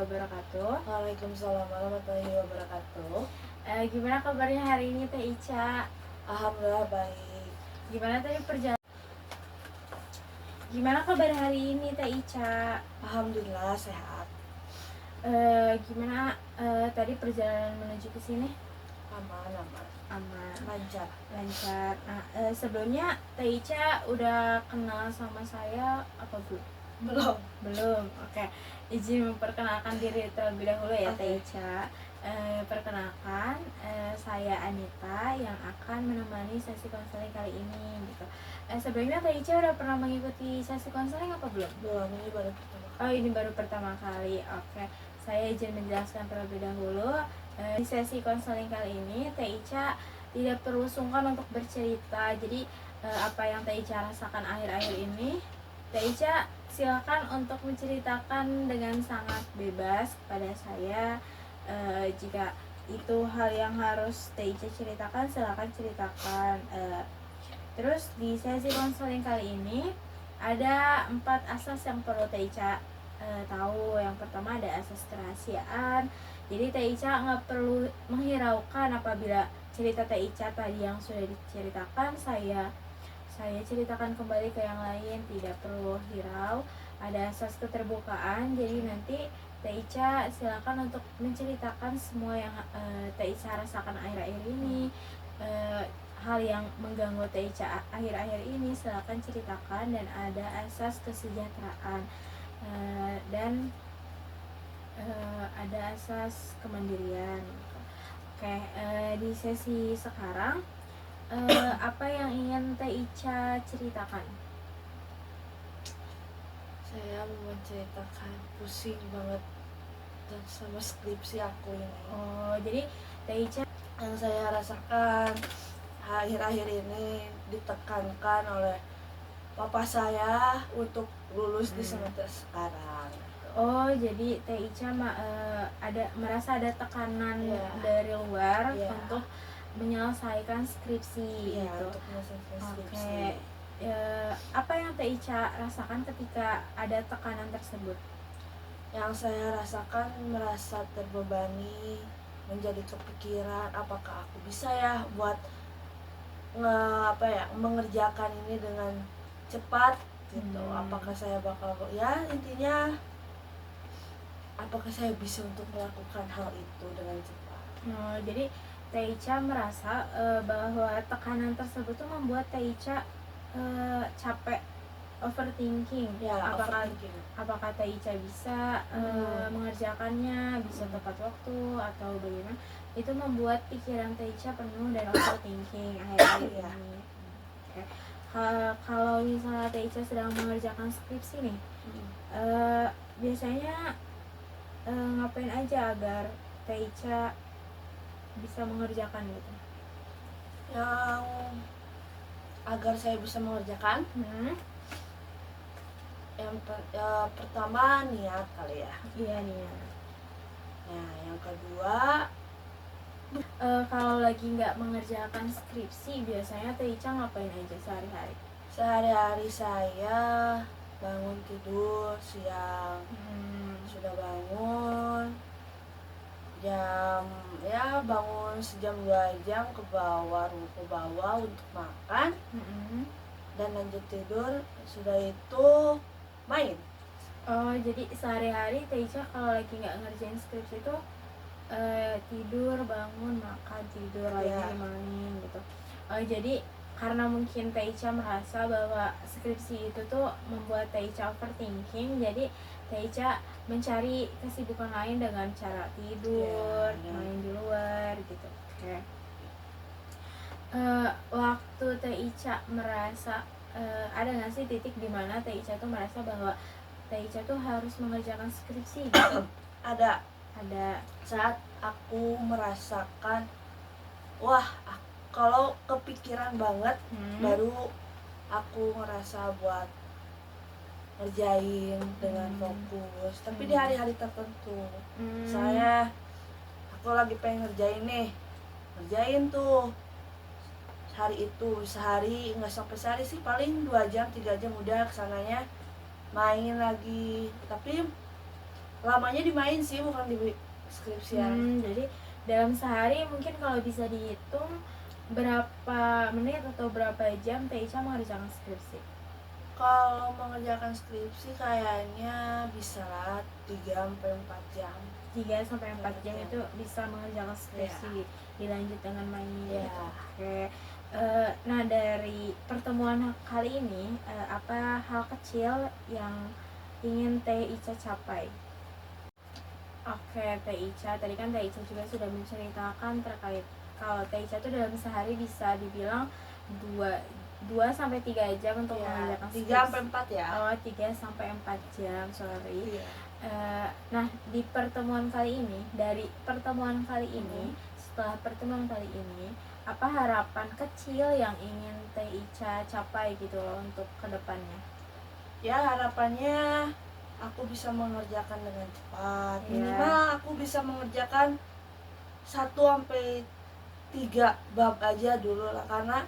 wabarakatuh. Waalaikumsalam warahmatullahi wabarakatuh. Gimana kabarnya hari ini Teh Ica? Alhamdulillah baik. Gimana kabar hari ini Teh Ica? Alhamdulillah sehat. Gimana tadi perjalanan menuju ke sini? Aman. Lancar. Nah, sebelumnya Teh Ica udah kenal sama saya apa belum? Belum. Oke. Izin memperkenalkan diri terlebih dahulu ya Teh Ica. Perkenalkan, saya Anita yang akan menemani sesi konseling kali ini gitu. Sebelumnya Teh Ica udah pernah mengikuti sesi konseling apa belum? Belum, ini baru pertama kali. Oh, ini baru pertama kali. Oke. Saya izin menjelaskan terlebih dahulu. Di sesi konseling kali ini Teh Ica tidak perlu sungkan untuk bercerita. Jadi apa yang Teh Ica rasakan akhir-akhir ini, Teh Ica silakan untuk menceritakan dengan sangat bebas kepada saya. Jika itu hal yang harus Teh Ica ceritakan, silakan ceritakan. Terus di sesi konseling kali ini ada 4 asas yang perlu Teh Ica tahu. Yang pertama ada asas kerahasiaan. Jadi Teh Ica nggak perlu menghiraukan apabila cerita Teh Ica tadi yang sudah diceritakan saya ceritakan kembali ke yang lain, tidak perlu hirau. Ada asas keterbukaan. Jadi nanti Teh Ica silakan untuk menceritakan semua yang Teh Ica rasakan akhir-akhir ini. Hal yang mengganggu Teh Ica akhir-akhir ini silakan ceritakan. Dan ada asas kesejahteraan dan ada asas kemandirian. Oke, di sesi sekarang apa yang ingin Teh Ica ceritakan? Saya mau menceritakan pusing banget dan sama skripsi aku ini. Oh, jadi Teh Ica yang saya rasakan akhir-akhir ini ditekankan oleh papa saya untuk lulus di semester sekarang. Oh, jadi Teh Ica merasa ada tekanan dari luar untuk menyelesaikan skripsi gitu. Untuk menyelesaikan skripsi. Oke. Apa yang Teh Ica rasakan ketika ada tekanan tersebut? Yang saya rasakan merasa terbebani, menjadi kepikiran apakah aku bisa ya buat mengerjakan ini dengan cepat gitu. Apakah saya bakal intinya apakah saya bisa untuk melakukan hal itu dengan cepat. Jadi Teh Ica merasa bahwa tekanan tersebut tuh membuat Teh Ica capek, overthinking. Apakah Teh Ica bisa mengerjakannya, bisa tepat waktu atau bagaimana? Itu membuat pikiran Teh Ica penuh dan overthinking akhir-akhir ini. Okay. Kalau misalnya Teh Ica sedang mengerjakan skripsi nih, biasanya ngapain aja agar Teh Ica bisa mengerjakan gitu? Yang agar saya bisa mengerjakan, yang pertama niat kali ya. Iya, niat. Nah, yang kedua, kalau lagi nggak mengerjakan skripsi, biasanya Teh Ica ngapain aja sehari-hari? Sehari-hari saya bangun tidur siang, sudah bangun bangun sejam 2 jam ke bawah untuk makan, dan lanjut tidur. Sudah itu main. Oh, jadi sehari-hari Teh Ica kalau lagi nggak ngerjain skripsi itu tidur, bangun, makan, tidur, lagi main gitu. Jadi karena mungkin Teh Ica merasa bahwa skripsi itu tuh membuat Teh Ica overthinking, jadi Teh Ica mencari kesibukan lain dengan cara tidur, main di luar gitu. Oke. Waktu Teh Ica merasa ada nggak sih titik dimana Teh Ica tuh merasa bahwa Teh Ica tuh harus mengerjakan skripsi gitu? Ada. Saat aku merasakan kalau kepikiran banget, baru aku ngerasa buat ngerjain dengan fokus. Tapi di hari-hari tertentu, aku lagi pengen ngerjain tuh hari itu, sehari nggak sampai sehari sih, paling 2 jam 3 jam udah kesananya main lagi. Tapi lamanya dimain sih, bukan di skripsian. Jadi dalam sehari mungkin kalau bisa dihitung berapa menit atau berapa jam Teh Ica mengerjakan skripsi? Kalau mengerjakan skripsi kayaknya bisa lah 3 sampai 4 jam. 3 sampai 4 jam Iya. itu bisa mengerjakan skripsi, dilanjut dengan main Iya. gitu. Oke. Nah, dari pertemuan kali ini apa hal kecil yang ingin Teh Ica capai? Oke, Teh Ica, tadi kan Teh Ica juga sudah menceritakan terkait kalau Teh Ica tuh dalam sehari bisa dibilang 2 sampai 3 jam untuk Iya, mengerjakan 3 sampai 4 ya. Oh, 3 sampai 4 jam, sorry. Iya. Nah, di pertemuan kali ini, dari pertemuan kali ini, setelah pertemuan kali ini, apa harapan kecil yang ingin Teh Ica capai gitu loh untuk kedepannya? Ya, harapannya aku bisa mengerjakan dengan cepat. Iya. Minimal aku bisa mengerjakan 1 sampai 3 bab aja dulu lah, karena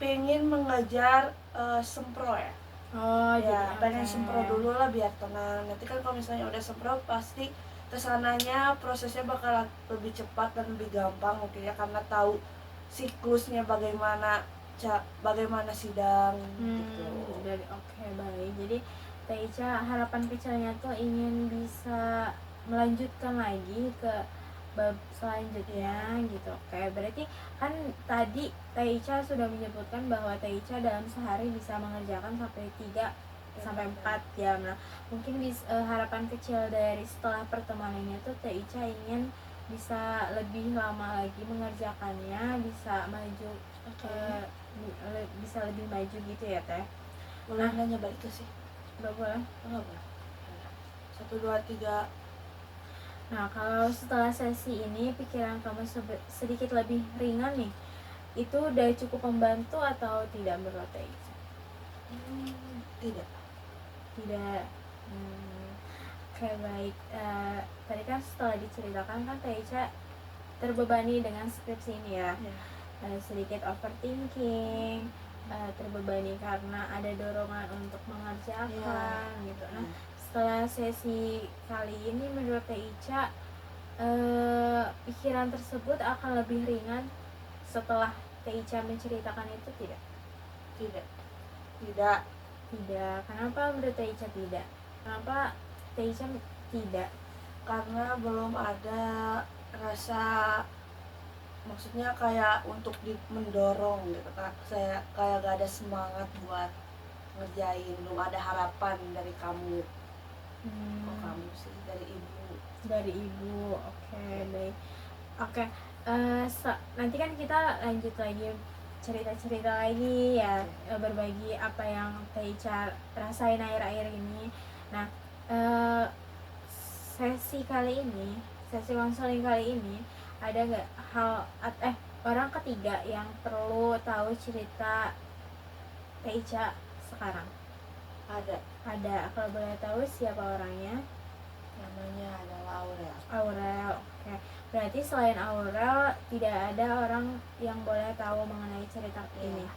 pengen mengajar sempro ya. Oh, Ya, jadi pengen oke. sempro dulu lah biar tenang. Nanti kan kalau misalnya udah sempro, pasti kesananya prosesnya bakal lebih cepat dan lebih gampang mungkin ya, karena tahu siklusnya bagaimana bagaimana sidang gitu. Dari oke, baik. Jadi Teh Ica harapan kecilnya tuh ingin bisa melanjutkan lagi ke bab selanjutnya gitu. Oke, berarti kan tadi Teh Ica sudah menyebutkan bahwa Teh Ica dalam sehari bisa mengerjakan sampai 3 sampai 4 jam. Nah, mungkin harapan kecil dari setelah pertemuan ini tuh Teh Ica ingin bisa lebih lama lagi mengerjakannya, bisa maju bisa lebih maju gitu ya Teh. Boleh nanya balik ke sih? Nggak boleh? Enggak boleh. 1, 2, 3. Nah, kalau setelah sesi ini pikiran kamu sedikit lebih ringan nih, itu udah cukup membantu atau tidak menurut Teh Ica? Tidak. Tidak. Oke, baik. Tadi kan setelah diceritakan kan Teh Ica terbebani dengan skripsi ini ya. Sedikit overthinking, terbebani karena ada dorongan untuk mengerjakan gitu. Nah, setelah sesi kali ini menurut Teh Ica pikiran tersebut akan lebih ringan setelah Teh Ica menceritakan itu tidak? Tidak. Kenapa menurut Teh Ica tidak? Kenapa Teh Ica tidak? Karena belum ada rasa, maksudnya kayak untuk mendorong gitu kan. Saya kayak gak ada semangat buat ngerjain, belum ada harapan dari kamu. Kok kamu sih, dari ibu. Oke, baik. Oke, nanti kan kita lanjut lagi cerita-cerita lagi ya, berbagi apa yang Teh Ica rasain akhir-akhir ini. Nah, sesi konseling kali ini ada nggak orang ketiga yang perlu tahu cerita Teh Ica sekarang? Ada. Kalau boleh tahu siapa orangnya? Namanya adalah Aurel. Oke. Berarti selain Aurel tidak ada orang yang boleh tahu mengenai cerita ini.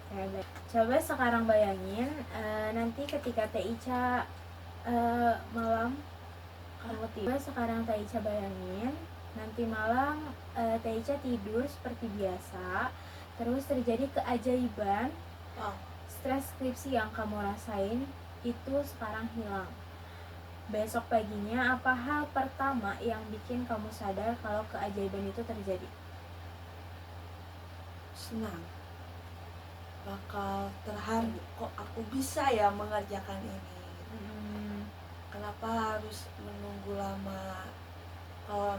Oke, baik. Coba sekarang bayangin nanti ketika Teh Ica malam kamu tiba. Sekarang Teh Ica bayangin nanti malam Teh Ica tidur seperti biasa, terus terjadi keajaiban. Stres skripsi yang kamu rasain itu sekarang hilang. Besok paginya apa hal pertama yang bikin kamu sadar kalau keajaiban itu terjadi? Senang. Bakal terharu, kok aku bisa ya mengerjakan ini. Kenapa harus menunggu lama? Kalau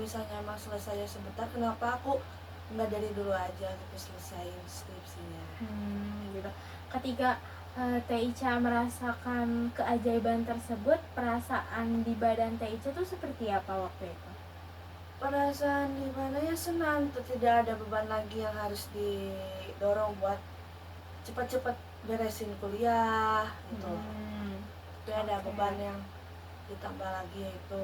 misalnya emang selesai sebentar, kenapa aku nggak dari dulu aja gitu selesaiin skripsinya? Gitu. Ketika Teh Ica merasakan keajaiban tersebut, perasaan di badan Teh Ica tuh seperti apa waktu itu? Perasaan di mana ya, senang, tidak ada beban lagi yang harus didorong buat cepat-cepat beresin kuliah gitu. Tapi ada beban yang ditambah lagi, yaitu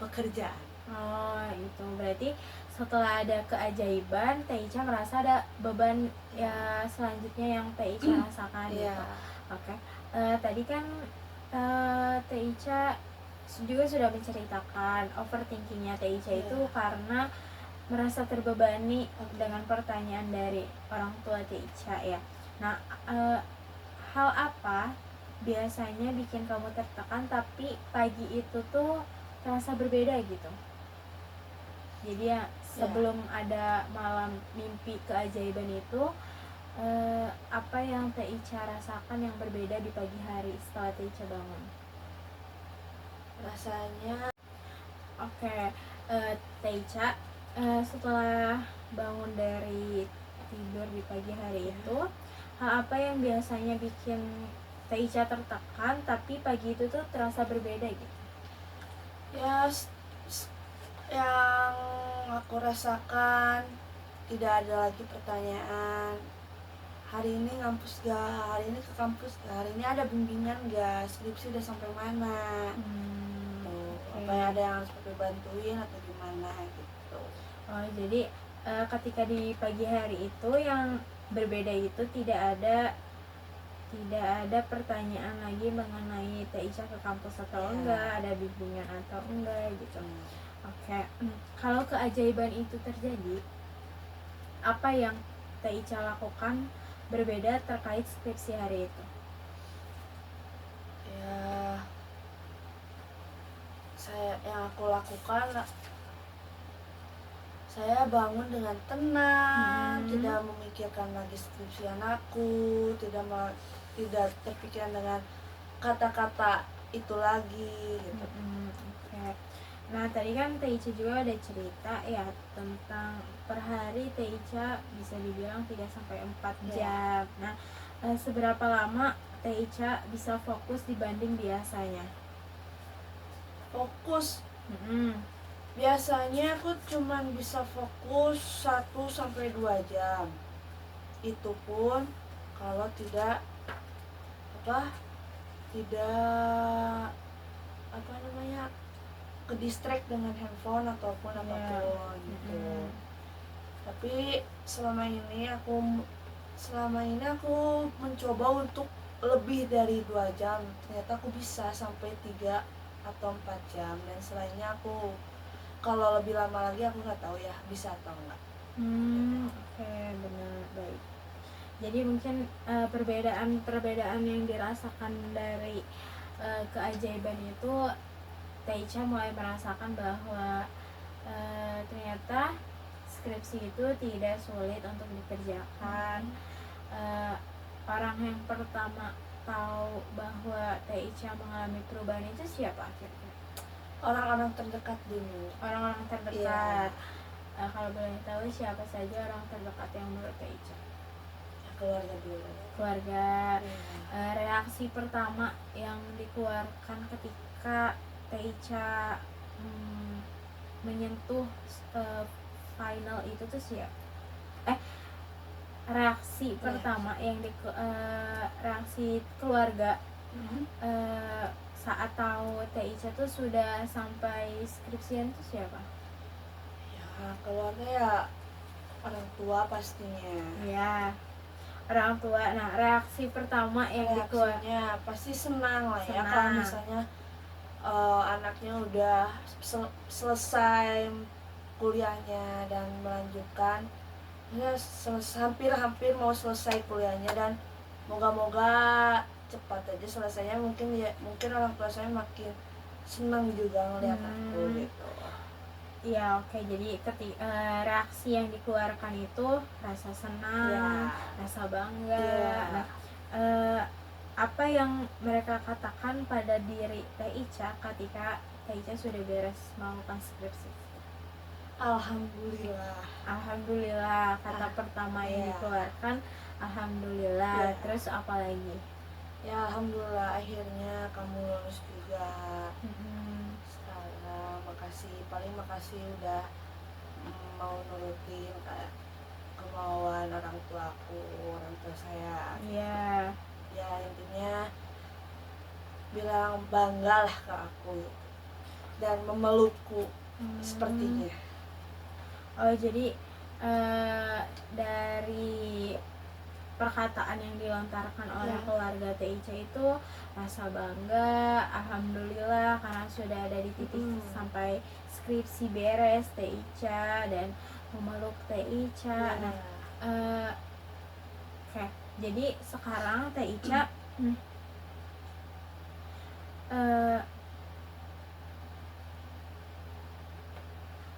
pekerjaan. Oh, itu berarti setelah ada keajaiban Teh Ica merasa ada beban ya selanjutnya yang Teh Ica rasakan gitu. Oke. Tadi kan Teh Ica juga sudah menceritakan overthinkingnya Teh Ica itu karena merasa terbebani dengan pertanyaan dari orang tua Teh Ica ya. Nah, hal apa biasanya bikin kamu tertekan tapi pagi itu tuh terasa berbeda gitu? Jadi ya sebelum ada malam mimpi keajaiban itu, apa yang Teh Ica rasakan yang berbeda di pagi hari setelah Teh Ica bangun? Rasanya Teh Ica setelah bangun dari tidur di pagi hari itu, hal apa yang biasanya bikin Teh Ica tertekan tapi pagi itu tuh terasa berbeda gitu? ya yang aku rasakan tidak ada lagi pertanyaan hari ini ngampus gak, hari ini ke kampus gak, hari ini ada bimbingan gak, skripsi udah sampai mana, apa yang ada yang harus pakai bantuin atau gimana gitu. Oh, jadi ketika di pagi hari itu yang berbeda itu tidak ada pertanyaan lagi mengenai Teh Ica ke kampus atau enggak, ada bimbingan atau enggak gitu. Kalau keajaiban itu terjadi, apa yang Teh Ica lakukan berbeda terkait skripsi hari itu? Ya, yang aku lakukan, saya bangun dengan tenang, tidak memikirkan lagi skripsi anakku, tidak terpikirkan dengan kata-kata itu lagi gitu. Nah, tadi kan Teh Ica juga ada cerita ya tentang per hari Teh Ica bisa dibilang 3-4 jam. Nah, seberapa lama Teh Ica bisa fokus dibanding biasanya? Fokus. Biasanya aku cuman bisa fokus 1-2 jam. Itu pun kalau tidak ke distract dengan handphone ataupun apapun gitu. Tapi selama ini aku mencoba untuk lebih dari 2 jam. Ternyata aku bisa sampai 3 atau 4 jam, dan selainnya aku kalau lebih lama lagi aku nggak tahu ya bisa atau enggak. Benar, baik. Jadi mungkin perbedaan yang dirasakan dari keajaiban itu, Teh Ica mulai merasakan bahwa ternyata skripsi itu tidak sulit untuk dikerjakan. Orang yang pertama tahu bahwa Teh Ica mengalami perubahan itu siapa akhirnya? Orang-orang terdekat dulu. Orang-orang terdekat. Kalau boleh tahu siapa saja orang terdekat yang menurut Teh Ica? Keluarga dulu. Keluarga. Reaksi pertama yang dikeluarkan ketika Teh Ica menyentuh final itu tuh siapa? Reaksi pertama yang reaksi keluarga saat tahu Teh Ica tuh sudah sampai skripsian tuh siapa? Ya, keluarga ya orang tua pastinya. Ya, orang tua. Nah, reaksi pertama yang reaksinya pasti senang lah ya kalau misalnya anaknya udah selesai kuliahnya dan melanjutkan ya, hampir mau selesai kuliahnya, dan moga-moga cepat aja selesainya. Mungkin orang tua saya makin senang juga ngeliat aku gitu. Iya, jadi reaksi yang dikeluarkan itu rasa senang, rasa bangga. Nah, apa yang mereka katakan pada diri Teh Ica ketika Teh Ica sudah beres melakukan skripsi? Alhamdulillah kata pertama yang dikeluarkan, alhamdulillah. Terus apa lagi? Ya, alhamdulillah akhirnya kamu lulus juga. Makasih udah mau nurutin kemauan orang tua saya. Ya, intinya bilang bangga lah ke aku dan memelukku sepertinya. Jadi dari perkataan yang dilontarkan oleh Ya. keluarga Teh Ica itu rasa bangga, alhamdulillah karena sudah ada di titik sampai skripsi beres Teh Ica dan memeluk Teh Ica. Ya. Nah, oke. Jadi sekarang Teh Ica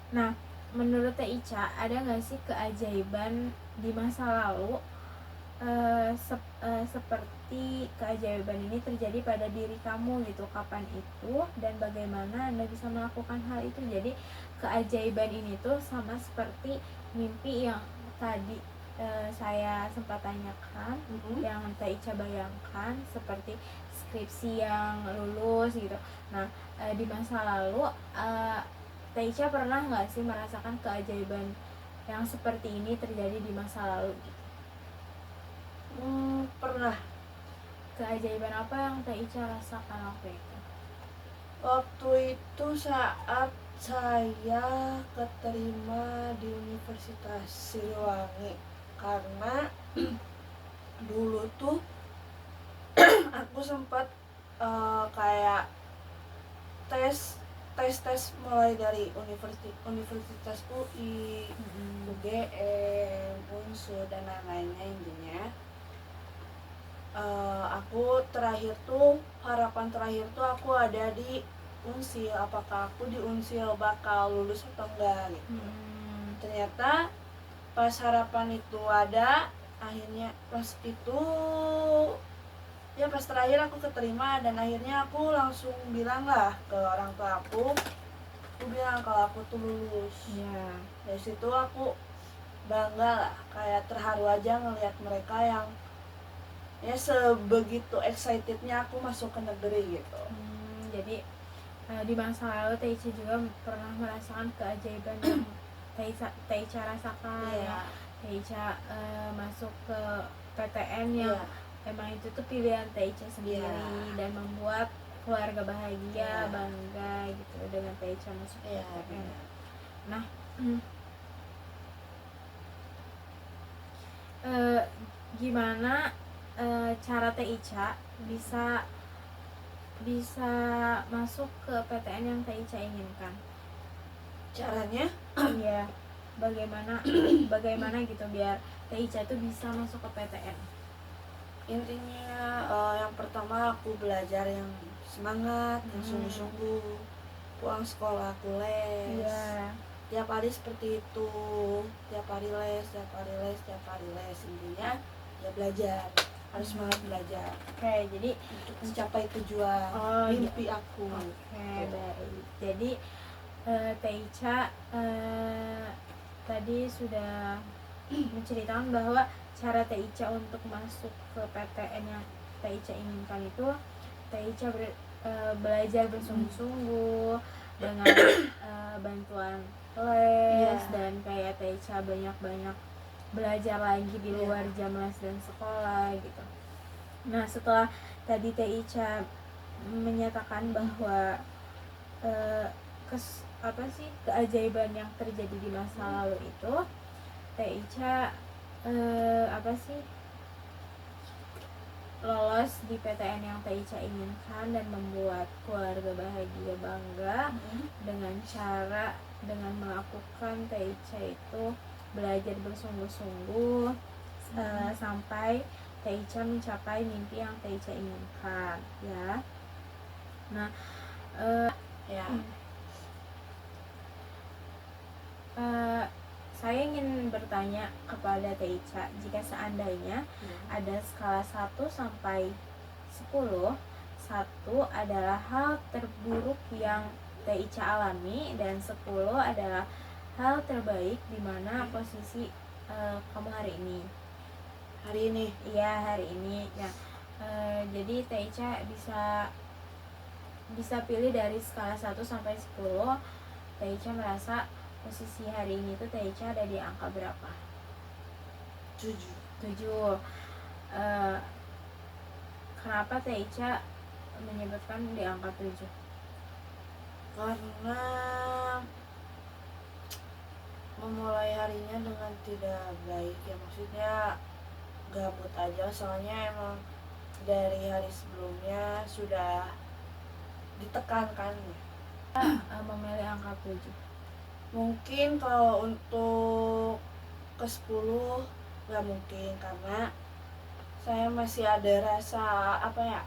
nah, menurut Teh Ica ada nggak sih keajaiban di masa lalu seperti keajaiban ini terjadi pada diri kamu gitu, kapan itu dan bagaimana Anda bisa melakukan hal itu? Jadi keajaiban ini tuh sama seperti mimpi yang tadi saya sempat tanyakan, yang Teh Ica bayangkan seperti skripsi yang lulus gitu. Nah, di masa lalu Teh Ica pernah nggak sih merasakan keajaiban yang seperti ini terjadi di masa lalu gitu? Pernah. Keajaiban apa yang Teh Ica rasakan waktu itu? Waktu itu saat saya keterima di Universitas Siliwangi, karena dulu tuh aku sempat kayak tes mulai dari universitas UI, UGM, UNSUR dan lain-lainnya. Intinya aku terakhir tuh, harapan terakhir tuh aku ada di Unsil, apakah aku di Unsil bakal lulus atau enggak gitu. Ternyata pas harapan itu ada, akhirnya pas itu ya pas terakhir aku keterima, dan akhirnya aku langsung bilang lah ke orang tua aku bilang kalau aku tuh lulus. Dari situ aku bangga lah, kayak terharu aja ngelihat mereka yang ya sebegitu excitednya aku masuk ke negeri gitu. Jadi di masa lalu Teh Ica juga pernah merasakan keajaiban yang Teh Ica rasakan. Teh Ica masuk ke PTN yang emang itu tuh pilihan Teh Ica sendiri dan membuat keluarga bahagia, bangga gitu dengan Teh Ica masuk ke PTN. Nah, gimana cara Teh Ica bisa masuk ke PTN yang Teh Ica inginkan? Caranya? Iya, bagaimana gitu biar Teh Ica tuh bisa masuk ke PTN? Intinya yang pertama aku belajar yang semangat, yang sungguh-sungguh. Pulang sekolah aku les. Tiap hari seperti itu, tiap hari les. Intinya ya belajar, harus semangat belajar. Jadi untuk mencapai tujuan mimpi aku. Baik. Jadi Teh Ica tadi sudah menceritakan bahwa cara Teh Ica untuk masuk ke PTN yang Teh Ica inginkan itu, Teh Ica belajar bersungguh-sungguh dengan bantuan les dan kayak Teh Ica banyak-banyak belajar lagi di luar jam les dan sekolah gitu. Nah, setelah tadi Teh Ica menyatakan bahwa keajaiban yang terjadi di masa lalu itu, Teh Ica lolos di PTN yang Teh Ica inginkan dan membuat keluarga bahagia, bangga dengan melakukan Teh Ica itu belajar bersungguh-sungguh sampai Teh Ica mencapai mimpi yang Teh Ica inginkan, ya. Nah, saya ingin bertanya kepada Teh Ica, jika seandainya ada skala 1 sampai 10, 1 adalah hal terburuk yang Teh Ica alami dan 10 adalah hal terbaik di mana posisi kamu hari ini. Iya, hari ini. Nah, jadi Teh Ica bisa pilih dari skala 1 sampai 10. Teh Ica merasa posisi hari ini tuh Teh Ica ada di angka berapa? 7. Kenapa Teh Ica menyebutkan di angka 7? Karena memulai harinya dengan tidak baik, ya maksudnya gabut aja, soalnya emang dari hari sebelumnya sudah ditekankan ya. Memilih angka 7? Mungkin kalau untuk ke 10 nggak mungkin, karena saya masih ada rasa apa ya,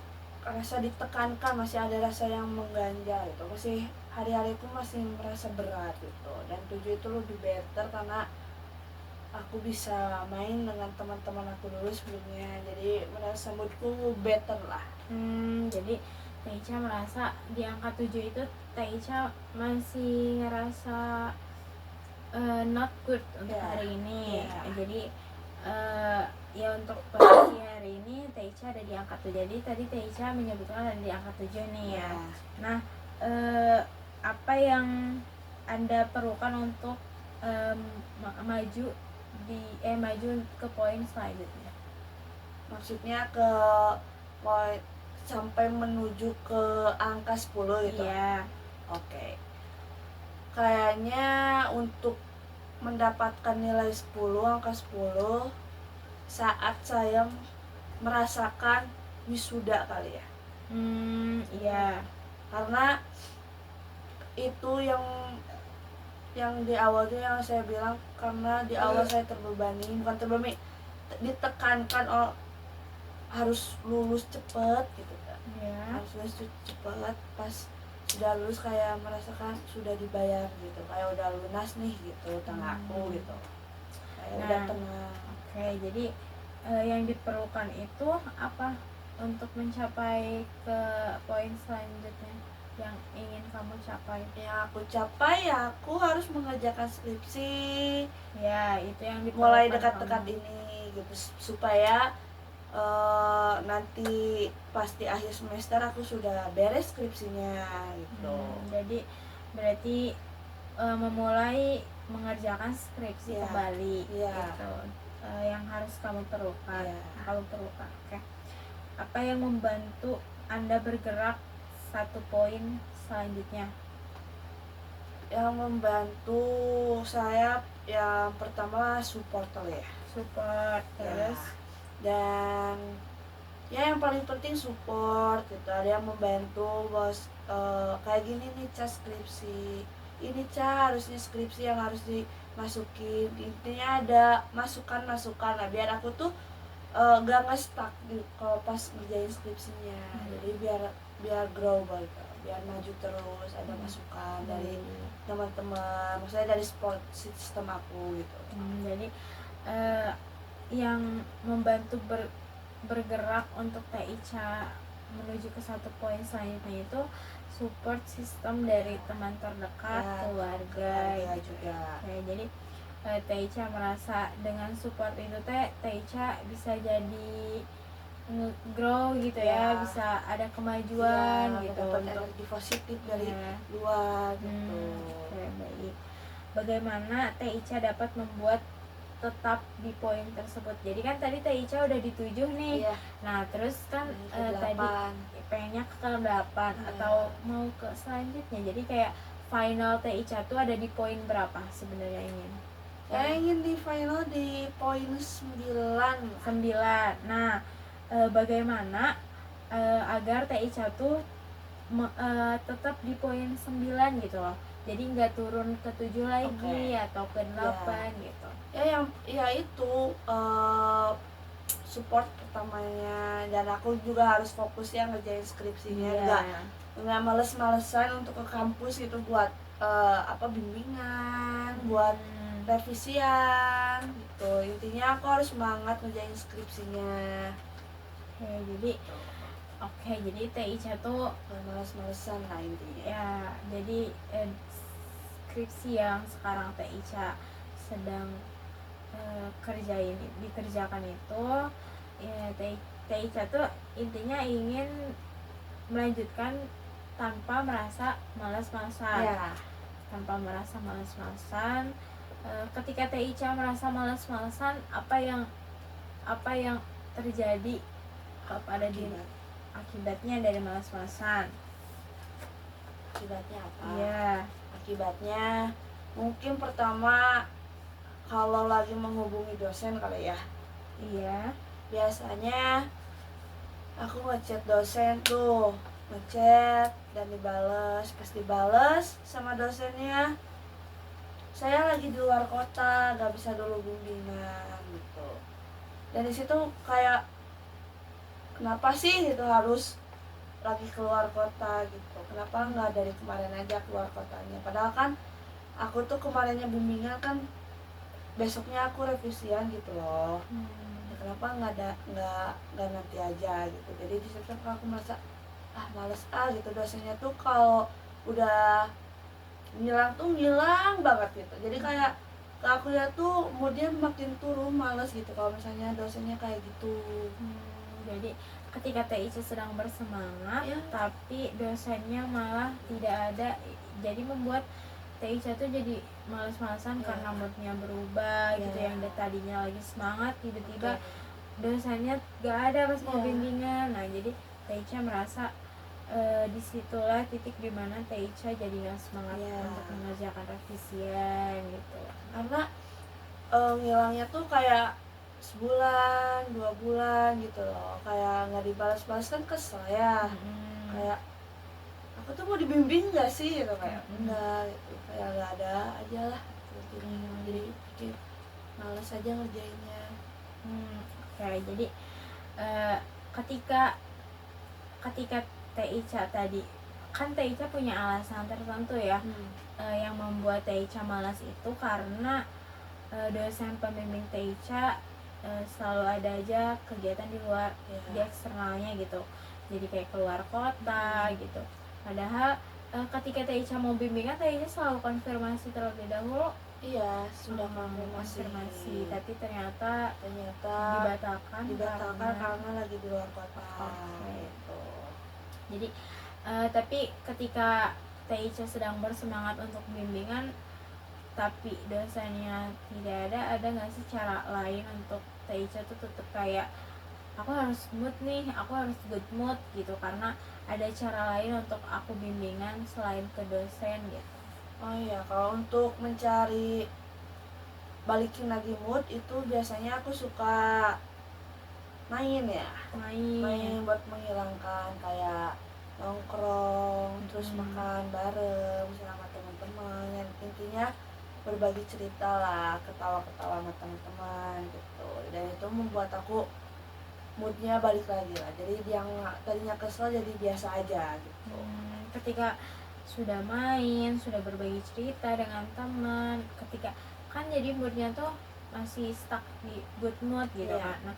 rasa ditekankan, masih ada rasa yang mengganjal gitu, masih hari-hari itu masih merasa berat gitu. Dan 7 itu lebih better karena aku bisa main dengan teman-teman aku dulu sebelumnya, jadi merasa moodku better lah. Jadi Teh Ica merasa di angka 7 itu Teh Ica masih ngerasa not good untuk Ya, hari ini. ya. Jadi ya untuk posisi hari ini Teh Ica ada di angka 7. Jadi tadi Teh Ica menyebutkan ada di angka 7 nih ya. Nah, apa yang Anda perlukan untuk maju maju ke poin selanjutnya? Maksudnya ke poin sampai menuju ke angka 10 gitu. Iya. Oke. Kayaknya untuk mendapatkan nilai 10, angka 10 saat saya merasakan wisuda kali ya. Iya. Karena itu yang di awal tuh yang saya bilang, karena di awal saya terbebani, bukan terbebani, ditekankan harus lulus cepet gitu kan. Harus lulus cepet. Pas sudah lulus kayak merasakan sudah dibayar gitu, kayak udah lunas nih gitu utang aku gitu, kayak udah tenang. Oke, jadi yang diperlukan itu apa untuk mencapai ke poin selanjutnya yang ingin kamu capai? Yang aku capai ya aku harus mengerjakan skripsi Ya, itu yang diperlukan mulai dekat-dekat kamu. ini gitu, supaya nanti pasti akhir semester aku sudah beres skripsinya gitu. Jadi berarti memulai mengerjakan skripsi Ya. kembali Ya. gitu. Yang harus kamu perlukan. Ya. Kamu perlukan. Oke. Apa yang membantu Anda bergerak satu poin selanjutnya? Yang membantu saya yang pertama supporter ya. Support, terus dan ya yang paling penting support gitu. Ada yang membantu, bos, kayak gini nih Ca skripsi ini, Ca harusnya skripsi yang harus dimasukin, intinya ada masukan-masukan lah biar aku tuh gak nge-stuck kalau pas ngerjain skripsinya. Jadi biar grow gitu, biar maju terus, ada masukan dari teman-teman, maksudnya dari support sistem aku gitu. Jadi yang membantu bergerak untuk Teh Ica menuju ke satu poin selanjutnya itu support sistem dari teman terdekat, keluarga gitu juga. Jadi Teh Ica merasa dengan support itu Teh Ica bisa jadi grow gitu ya, bisa ada kemajuan gitu, dapat energi positif dari luar gitu. Baik. Bagaimana Teh Ica dapat membuat tetap di poin tersebut? Jadi kan tadi Teh Ica udah di 7 nih. Nah, terus kan tadi pengennya ke 8 atau mau ke selanjutnya. Jadi kayak final Teh Ica tuh ada di poin berapa sebenarnya ingin? Saya ingin di final di poin 9. Nah, bagaimana agar Teh Ica tuh tetap di poin 9 gitu loh. Jadi nggak turun ke 7 lagi atau ke 8 gitu. Ya itu support pertamanya, dan aku juga harus fokus ya ngerjain skripsinya, nggak males-malesan untuk ke kampus gitu buat bimbingan, buat revisian gitu. Intinya aku harus semangat ngerjain skripsinya. Jadi Teh Ica tuh males-malesan lah intinya. Ya, jadi skripsi yang sekarang Teh Ica sedang dikerjakan itu ya, Teh Ica tuh intinya ingin melanjutkan tanpa merasa malas-malasan. Tanpa merasa malas-malasan. Ketika Teh Ica merasa malas-malasan, apa yang terjadi pada diri? Akibatnya dari malas-malasan. Akibatnya apa? Akibatnya mungkin pertama kalau lagi menghubungi dosen kali ya. biasanya aku ngechat dosen tuh, ngechat dan dibales. Pas dibales sama dosennya, saya lagi di luar kota, gak bisa dulu bimbingan gitu. Dan di situ kayak kenapa sih gitu harus lagi keluar kota gitu, kenapa nggak dari kemarin aja keluar kotanya, padahal kan aku tuh kemarinnya bimbingan kan, besoknya aku revisian gitu loh. Ya, kenapa nggak nanti aja gitu. Jadi di situ aku merasa males gitu, dosennya tuh kalau udah ngilang tuh ngilang banget gitu. Jadi kayak ke aku ya tuh moodnya makin turun, males gitu kalau misalnya dosennya kayak gitu. Jadi ketika Teh Ica sedang bersemangat, Ya. tapi dosennya malah tidak ada, jadi membuat Teh Ica tuh jadi males-malesan karena moodnya berubah gitu. Yang tadinya lagi semangat, tiba-tiba dosennya gak ada pas mau bimbingan. Nah jadi Teh Ica merasa disitulah titik dimana Teh Ica jadi gak semangat untuk mengerjakan revisian gitu. Karena ngilangnya tuh kayak sebulan, 2 bulan gitu loh, kayak nggak dibalas-balas kan kesel ya. Kayak aku tuh mau dibimbing nggak sih gitu, kayak enggak gitu, kayak nggak ada aja lah gitu. Jadi pikir males aja ngerjainnya. Oke, jadi ketika Teh Ica tadi kan Teh Ica punya alasan tertentu ya, yang membuat Teh Ica malas itu karena dosen pembimbing Teh Ica selalu ada aja kegiatan di luar, di eksternalnya gitu, jadi kayak keluar kota gitu. Padahal ketika Teh Ica mau bimbingan, Teh Ica selalu konfirmasi terlebih dahulu. Iya, sudah konfirmasi, tapi ternyata dibatalkan karena lagi di luar kota. Gitu. Jadi tapi ketika Teh Ica sedang bersemangat untuk bimbingan tapi dosennya tidak ada nggak sih cara lain untuk Teh Ica tuh tetap kayak aku harus mood nih, aku harus good mood gitu, karena ada cara lain untuk aku bimbingan selain ke dosen gitu? Oh iya, kalau untuk mencari balikin lagi mood itu biasanya aku suka main buat menghilangkan, kayak nongkrong, terus makan bareng sama teman-teman. Intinya berbagi cerita lah, ketawa-ketawa sama teman-teman gitu. Dan itu membuat aku moodnya balik lagi lah, jadi yang tadinya kesel jadi biasa aja gitu. Ketika sudah main, sudah berbagi cerita dengan teman, ketika kan jadi moodnya tuh masih stuck di good mood gitu kan. Nah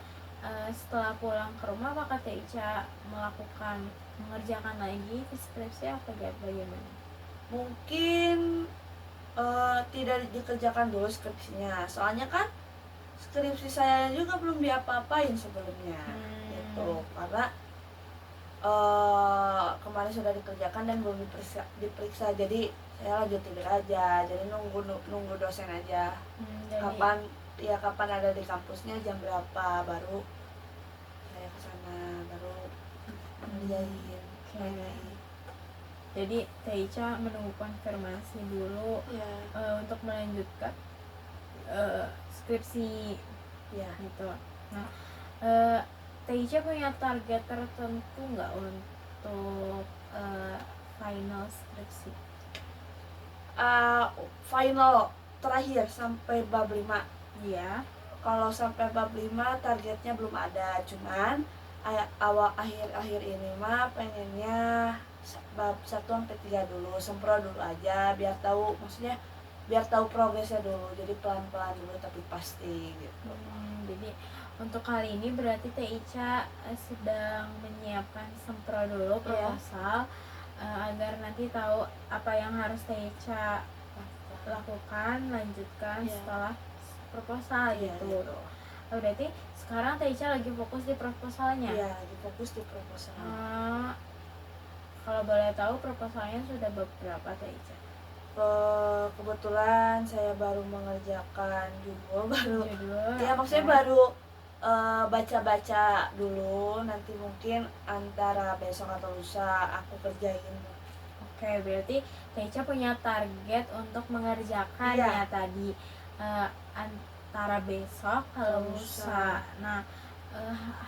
setelah pulang ke rumah, apakah Teh Ica mengerjakan lagi skripsi atau bagaimana? Mungkin tidak dikerjakan dulu skripsinya, soalnya kan skripsi saya juga belum diapa-apain sebelumnya gitu, karena kemarin sudah dikerjakan dan belum diperiksa, jadi saya lanjut tidur aja, jadi nunggu dosen aja. Kapan ada di kampusnya, jam berapa, baru saya kesana, baru ngerjain. Jadi Teh Ica menunggu konfirmasi dulu untuk melanjutkan skripsi gitu. Nah Teh Ica punya target tertentu nggak untuk final skripsi? Final terakhir sampai bab 5. Iya. Kalau sampai bab 5 targetnya belum ada, cuman akhir ini mah pengennya bab 1 sampai 3 dulu, sempro dulu aja, biar tahu progresnya dulu, jadi pelan-pelan dulu tapi pasti gitu. Jadi untuk kali ini berarti Teh Ica sedang menyiapkan sempro dulu proposal, agar nanti tahu apa yang harus Teh Ica lakukan, lanjutkan setelah proposal gitu. Berarti sekarang Teh Ica lagi fokus di proposalnya? Iya, lagi fokus di proposal. Kalau boleh tahu proposalnya sudah berapa Teh Ica? Kebetulan saya baru mengerjakan judul. Ya maksudnya okay. Baru baca-baca dulu, nanti mungkin antara besok atau lusa aku kerjain. Oke, berarti Teh Ica punya target untuk mengerjakannya tadi antara besok kalau lusa. Nah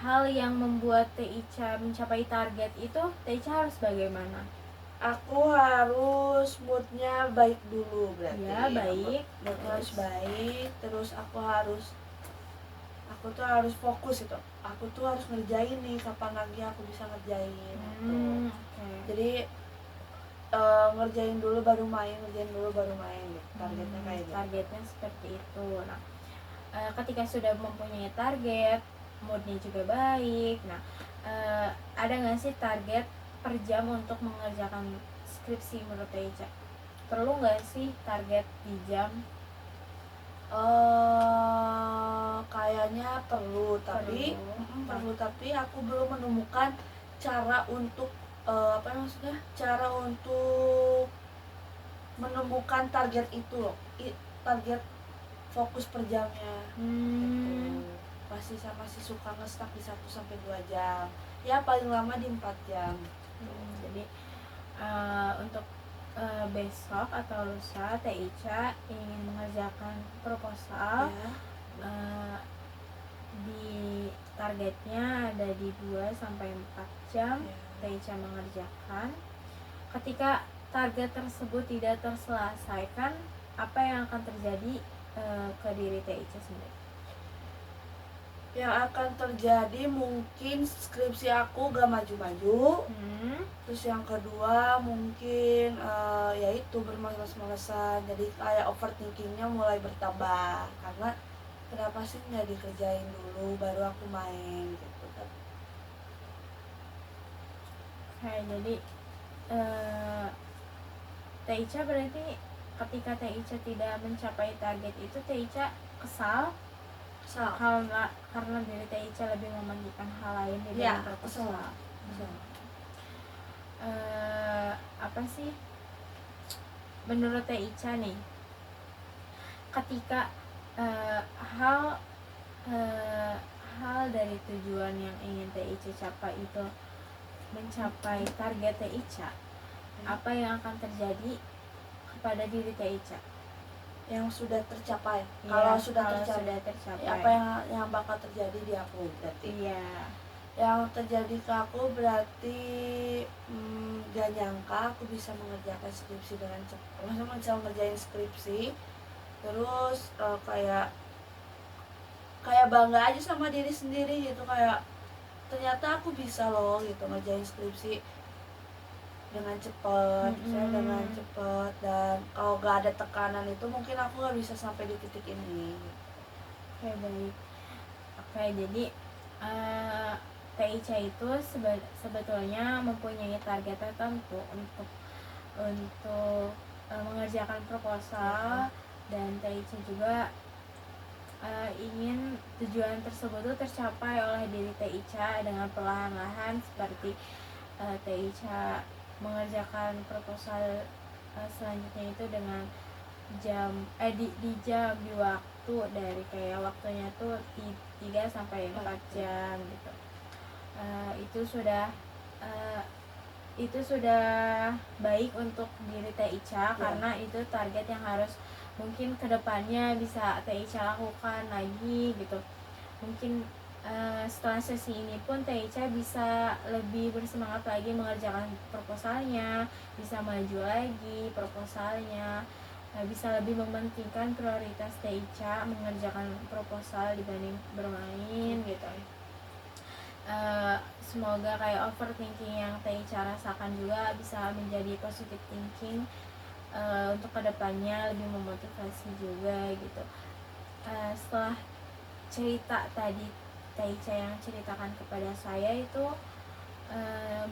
hal yang membuat Teh Ica mencapai target itu, Teh Ica harus bagaimana? Aku harus moodnya baik dulu berarti. Ya, baik. Moodnya harus baik, terus aku tuh harus fokus itu. Aku tuh harus ngerjain nih, kapan lagi aku bisa ngerjain gitu. Oke. Jadi ngerjain dulu baru main gitu. Targetnya kayak gitu. Targetnya seperti itu. Nah, ketika sudah mempunyai target, moodnya juga baik. Nah, ada nggak sih target per jam untuk mengerjakan skripsi menurut Teh Ica? Perlu nggak sih target di jam? Kayaknya perlu, tapi aku belum menemukan cara untuk cara untuk menemukan target itu loh, target fokus per jamnya. Gitu. Masih suka nge-stuck di 1-2 jam, ya paling lama di 4 jam. Jadi untuk besok atau lusa Teh Ica ingin mengerjakan proposal Ya. di targetnya ada di 2-4 jam. Ya. Teh Ica mengerjakan. Ketika target tersebut tidak terselesaikan, apa yang akan terjadi ke diri Teh Ica sendiri? Yang akan terjadi mungkin skripsi aku gak maju-maju. Terus yang kedua mungkin yaitu bermalas-malasan, jadi kayak overthinkingnya mulai bertambah, karena kenapa sih nggak dikerjain dulu baru aku main gitu. Jadi Teh Ica berarti ketika Teh Ica tidak mencapai target itu, Teh Ica kesal karena diri Teh Ica lebih mementingkan hal lain di dalam proposal. Apa sih menurut Teh Ica nih, ketika hal dari tujuan yang ingin Teh Ica capai itu mencapai target Teh Ica, apa yang akan terjadi kepada diri Teh Ica? Yang sudah tercapai. Ya, kalau sudah tercapai, apa yang bakal terjadi di aku berarti? Iya. Yang terjadi ke aku berarti gak nyangka aku bisa mengerjakan skripsi dengan cepat. Maksudnya bisa mengerjain skripsi, terus kayak bangga aja sama diri sendiri gitu, kayak ternyata aku bisa loh gitu ngerjain skripsi dengan cepat. Dengan cepat, dan kalau gak ada tekanan itu mungkin aku gak bisa sampai di titik ini. Oke, baik. Oke, jadi Teh Ica itu sebetulnya mempunyai target tertentu untuk mengerjakan proposal, dan Teh Ica juga ingin tujuan tersebut tercapai oleh diri Teh Ica dengan perlahan-lahan, seperti Teh Ica mengerjakan proposal selanjutnya itu dengan di waktu dari kayak waktunya tuh 3-4 jam gitu. Itu sudah baik untuk diri Teh Ica, karena itu target yang harus mungkin kedepannya bisa Teh Ica lakukan lagi gitu. Mungkin setelah sesi ini pun Teh Ica bisa lebih bersemangat lagi mengerjakan proposalnya, bisa maju lagi proposalnya, bisa lebih mementingkan prioritas Teh Ica mengerjakan proposal dibanding bermain gitu. Semoga kayak overthinking yang Teh Ica rasakan juga bisa menjadi positive thinking untuk kedepannya, lebih memotivasi juga gitu. Setelah cerita tadi Teh Ica yang ceritakan kepada saya itu,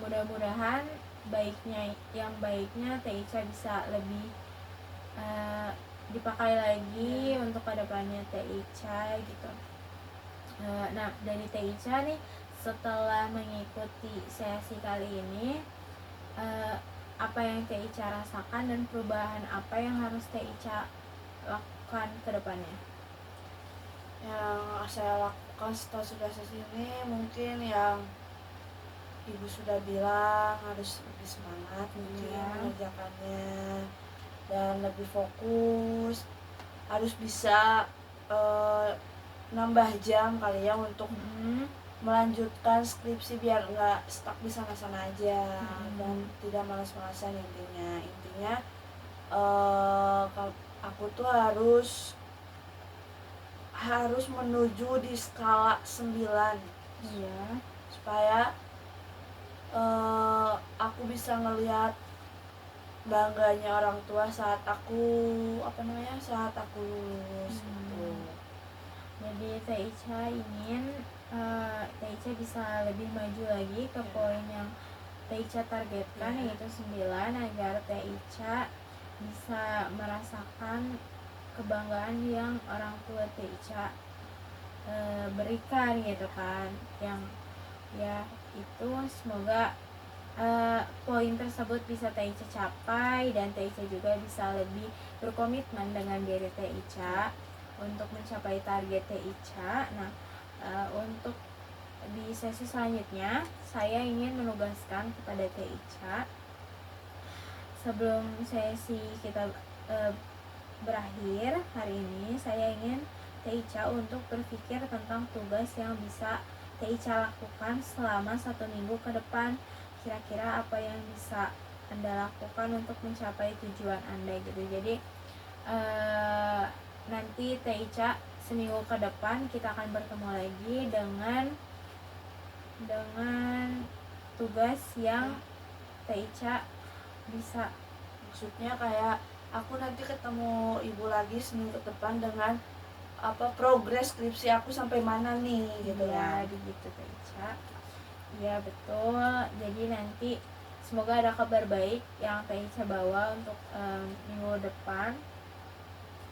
mudah-mudahan baiknya Teh Ica bisa lebih dipakai lagi untuk kedepannya Teh Ica gitu. Nah, dari Teh Ica nih, setelah mengikuti sesi kali ini, apa yang Teh Ica rasakan dan perubahan apa yang harus Teh Ica lakukan ke depannya? Yang saya lakukan setelah sesi ini, mungkin yang ibu sudah bilang, harus lebih semangat mungkin mengerjakannya, dan lebih fokus, harus bisa nambah jam kali ya untuk melanjutkan skripsi biar nggak stuck di sana-sana aja dan Hmm. tidak malas-malasan. Intinya aku tuh harus menuju di skala 9 Iya. supaya aku bisa ngelihat bangganya orang tua saat aku lulus gitu. Jadi Teh Ica ingin Teh Ica bisa lebih maju lagi ke Ya. poin yang Teh Ica targetkan, Ya. yaitu 9, agar Teh Ica bisa merasakan kebanggaan yang orang tua Teh Ica berikan gitu kan, yang ya itu semoga poin tersebut bisa Teh Ica capai dan Teh Ica juga bisa lebih berkomitmen dengan diri Teh Ica untuk mencapai target Teh Ica. Nah, untuk di sesi selanjutnya saya ingin menugaskan kepada Teh Ica, sebelum sesi kita berakhir hari ini, saya ingin Teh Ica untuk berpikir tentang tugas yang bisa Teh Ica lakukan selama 1 minggu ke depan. Kira-kira apa yang bisa Anda lakukan untuk mencapai tujuan Anda gitu. Jadi nanti Teh Ica seminggu ke depan kita akan bertemu lagi dengan tugas yang Teh Ica bisa. Maksudnya kayak aku nanti ketemu ibu lagi seminggu depan dengan progres skripsi aku sampai mana nih gitu Ya, kan. begitu Teh Ica. Iya betul. Jadi nanti semoga ada kabar baik yang Teh Ica bawa untuk minggu depan.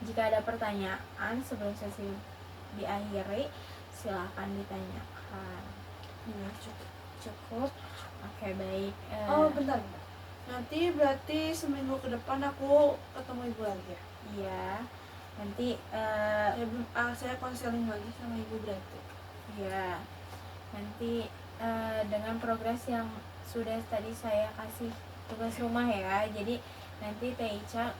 Jika ada pertanyaan sebelum sesi diakhiri, silahkan ditanyakan. Iya, Cukup. Oke, baik. bentar. Nanti berarti seminggu ke depan aku ketemu ibu lagi ya? Iya. Nanti Saya konseling lagi sama ibu berarti. iya. Nanti dengan progres yang sudah tadi saya kasih tugas rumah ya. Jadi nanti Teh Ica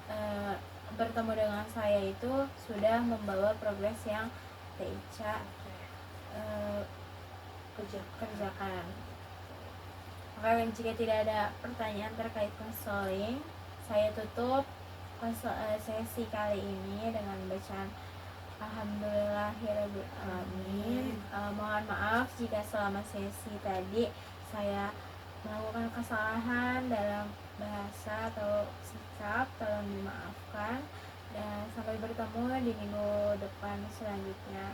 bertemu dengan saya itu sudah membawa progres yang Teh Ica kerjakan. Maka jika tidak ada pertanyaan terkait konseling, saya tutup sesi kali ini dengan bacaan Alhamdulillahirabbil alamin. Mohon maaf jika selama sesi tadi saya melakukan kesalahan dalam bahasa atau sikap, tolong dimaafkan, dan sampai bertemu di minggu depan selanjutnya.